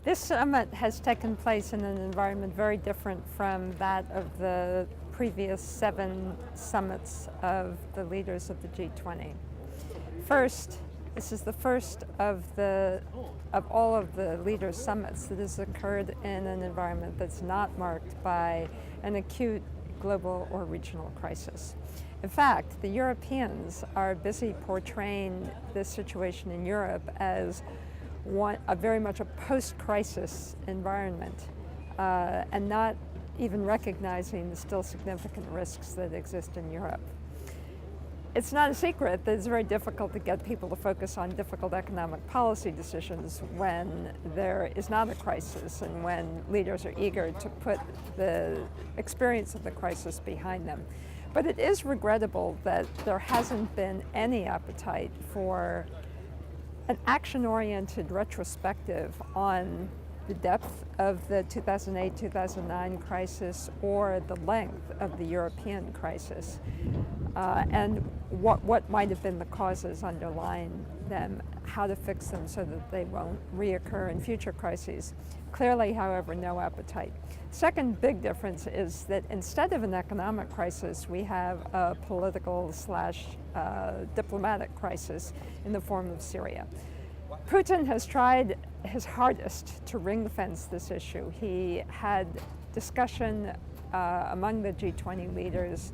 This summit has taken place in an environment very different from that of the previous 7 summits of the leaders of the G20. First, this is the first of all of the leaders' summits that has occurred in an environment that's not marked by an acute global or regional crisis. In fact, the Europeans are busy portraying this situation in Europe as very much a post-crisis environment, and not even recognizing the still significant risks that exist in Europe. It's not a secret that it's very difficult to get people to focus on difficult economic policy decisions when there is not a crisis and when leaders are eager to put the experience of the crisis behind them. But it is regrettable that there hasn't been any appetite for an action-oriented retrospective on the depth of the 2008-2009 crisis or the length of the European crisis, and what might have been the causes underlying them, how to fix them so that they won't reoccur in future crises. Clearly, however, no appetite. Second big difference is that instead of an economic crisis, we have a political / diplomatic crisis in the form of Syria. Putin has tried his hardest to ring-fence this issue. He had discussion among the G20 leaders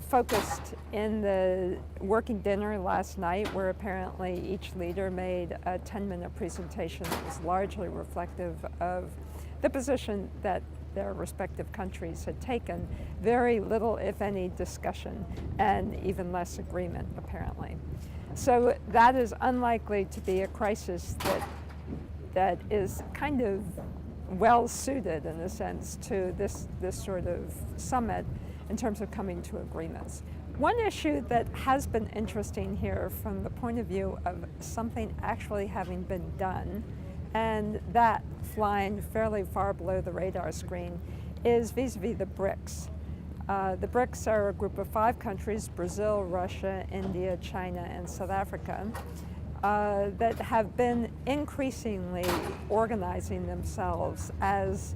focused in the working dinner last night, where apparently each leader made a 10-minute presentation that was largely reflective of the position that their respective countries had taken. Very little, if any, discussion, and even less agreement, apparently. So that is unlikely to be a crisis that is kind of well-suited, in a sense, to this sort of summit in terms of coming to agreements. One issue that has been interesting here from the point of view of something actually having been done, and that flying fairly far below the radar screen, is vis-a-vis the BRICS. The BRICS are a group of 5 countries, Brazil, Russia, India, China, and South Africa, that have been increasingly organizing themselves as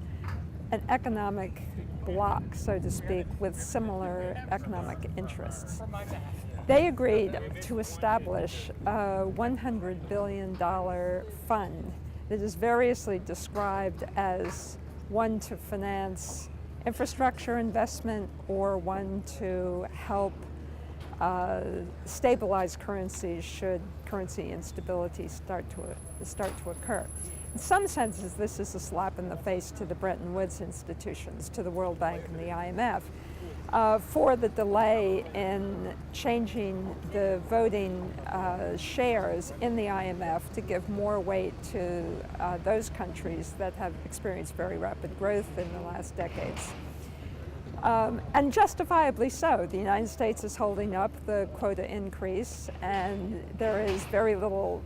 an economic bloc, so to speak, with similar economic interests. They agreed to establish a $100 billion fund that is variously described as one to finance infrastructure investment or one to help stabilize currencies should currency instability start to occur. In some senses, this is a slap in the face to the Bretton Woods institutions, to the World Bank and the IMF, for the delay in changing the voting shares in the IMF to give more weight to those countries that have experienced very rapid growth in the last decades. And justifiably so. The United States is holding up the quota increase, and there is very little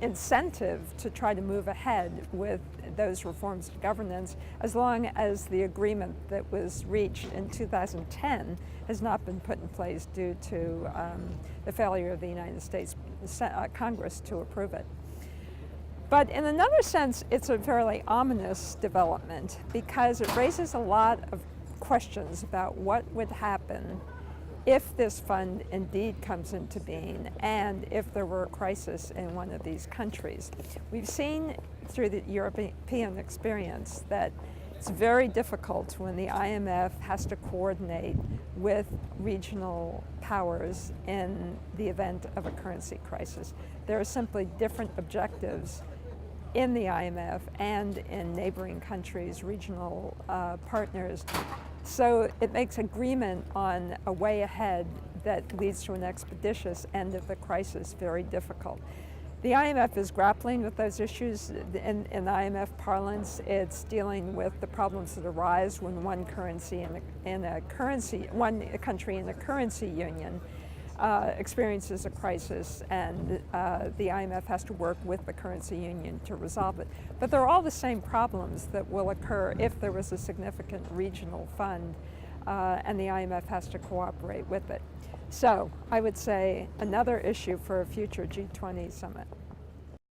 incentive to try to move ahead with those reforms of governance as long as the agreement that was reached in 2010 has not been put in place due to the failure of the United States Congress to approve it. But in another sense, it's a fairly ominous development because it raises a lot of questions about what would happen if this fund indeed comes into being and if there were a crisis in one of these countries. We've seen through the European experience that it's very difficult when the IMF has to coordinate with regional powers in the event of a currency crisis. There are simply different objectives in the IMF and in neighboring countries, regional partners. So it makes agreement on a way ahead that leads to an expeditious end of the crisis very difficult. The IMF is grappling with those issues. In IMF parlance, it's dealing with the problems that arise when one country in a currency union experiences a crisis, and the IMF has to work with the currency union to resolve it. But they're all the same problems that will occur if there was a significant regional fund and the IMF has to cooperate with it. So I would say another issue for a future G20 summit.